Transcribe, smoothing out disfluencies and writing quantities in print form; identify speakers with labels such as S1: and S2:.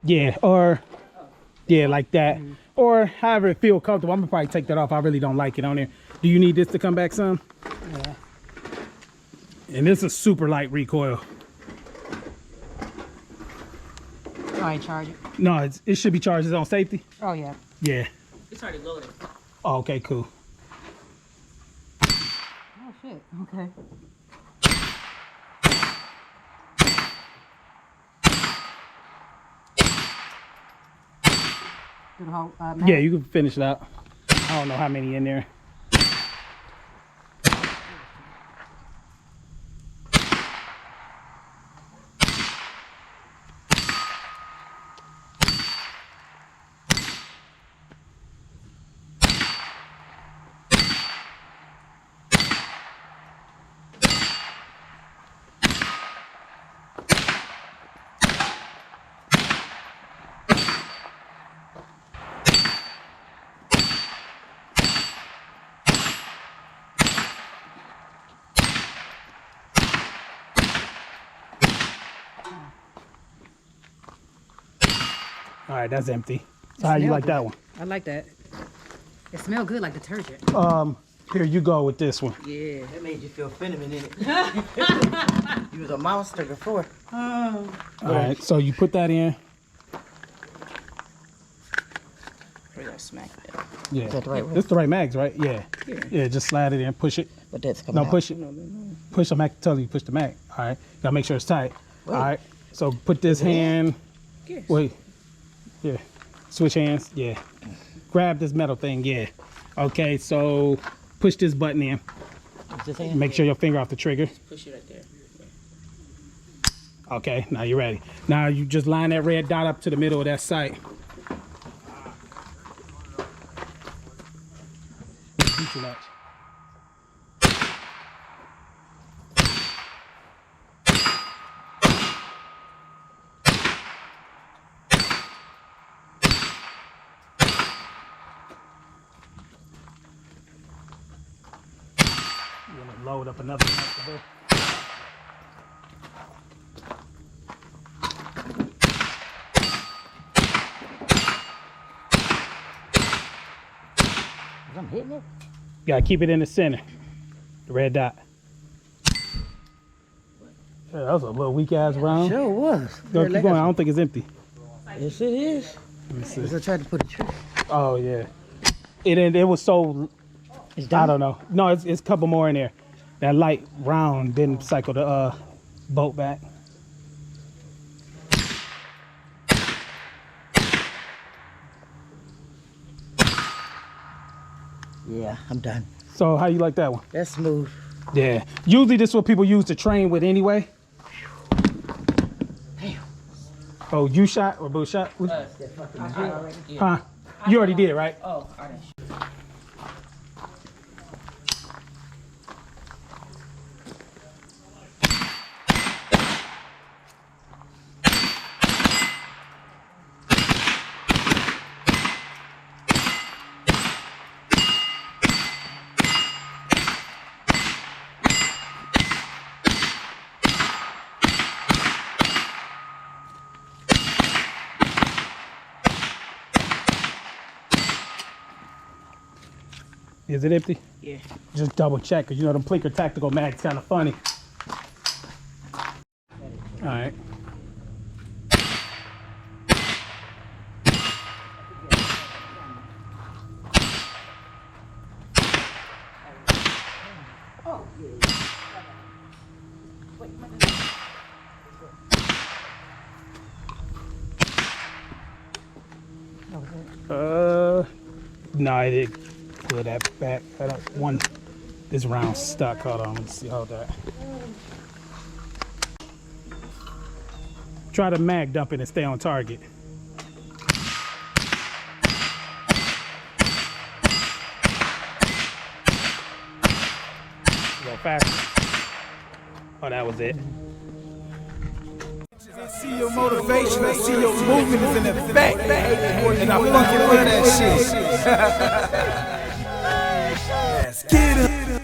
S1: Yeah, or yeah, like that. Or however it feel comfortable. I'm gonna probably take that off. I really don't like it on there. Do you need this to come back some?
S2: Yeah.
S1: And this is super light recoil.
S2: Oh, I ain't charge it.
S1: No, it should be charged. It's on safety.
S2: Oh yeah.
S1: Yeah.
S3: It's already loaded.
S1: Oh, okay, cool.
S2: Oh shit. Okay. Do the whole,
S1: Yeah, you can finish it out. I don't know how many in there. All right, that's empty. So how you like that one?
S2: I like that. It smells good like detergent.
S1: Here you go with this one.
S3: Yeah.
S4: That made you feel feminine in it. You was a monster before.
S1: All right, so you put that in.
S3: Where that smack that?
S1: Yeah,
S4: Is that the right way?
S1: this the right mags, right? Yeah. Yeah, just slide it in, push it.
S4: But that's coming
S1: No,
S4: out.
S1: push it. Push the mag. Tell you push the mag. All right, gotta make sure it's tight.
S4: Wait.
S1: All right, so put this hand.
S3: Yes.
S1: Wait. Yeah. Switch hands. Yeah. Grab this metal thing. Yeah. Okay, so push this button in.
S4: Just saying.
S1: Make sure your finger off the trigger.
S3: Push it right there.
S1: Okay, now you're ready. Now you just line that red dot up to the middle of that sight. Too much. You want to load up another multiple.
S4: I'm hitting it.
S1: You gotta keep it in the center. The red dot. Yeah, that was a little weak ass round.
S4: Sure was.
S1: Go, keep going. I don't think it's empty.
S4: Yes, it is.
S1: Let me see.
S4: Because I tried to put a trick.
S1: Oh yeah. It was so.
S4: It's done.
S1: I don't know. No, it's a couple more in there. That light round didn't cycle the bolt back.
S4: Yeah, I'm done.
S1: So how you like that one?
S4: That's smooth.
S1: Yeah. Usually this is what people use to train with anyway.
S4: Damn.
S1: Oh, you shot or Boo shot?
S3: I already did.
S1: Huh? You already did, right?
S3: Oh, I didn't.
S1: Is it empty?
S3: Yeah.
S1: Just double check, because you know them Plinker tactical mags kind of funny. All right. No, I didn't pull that back. That one, this round stuck. Hold on, let's see. Hold that. Try to mag dump it and stay on target. Go faster. Oh, that was it.
S5: I see your motivation, I see your movement is in effect, and I fucking love that shit. Let's get it.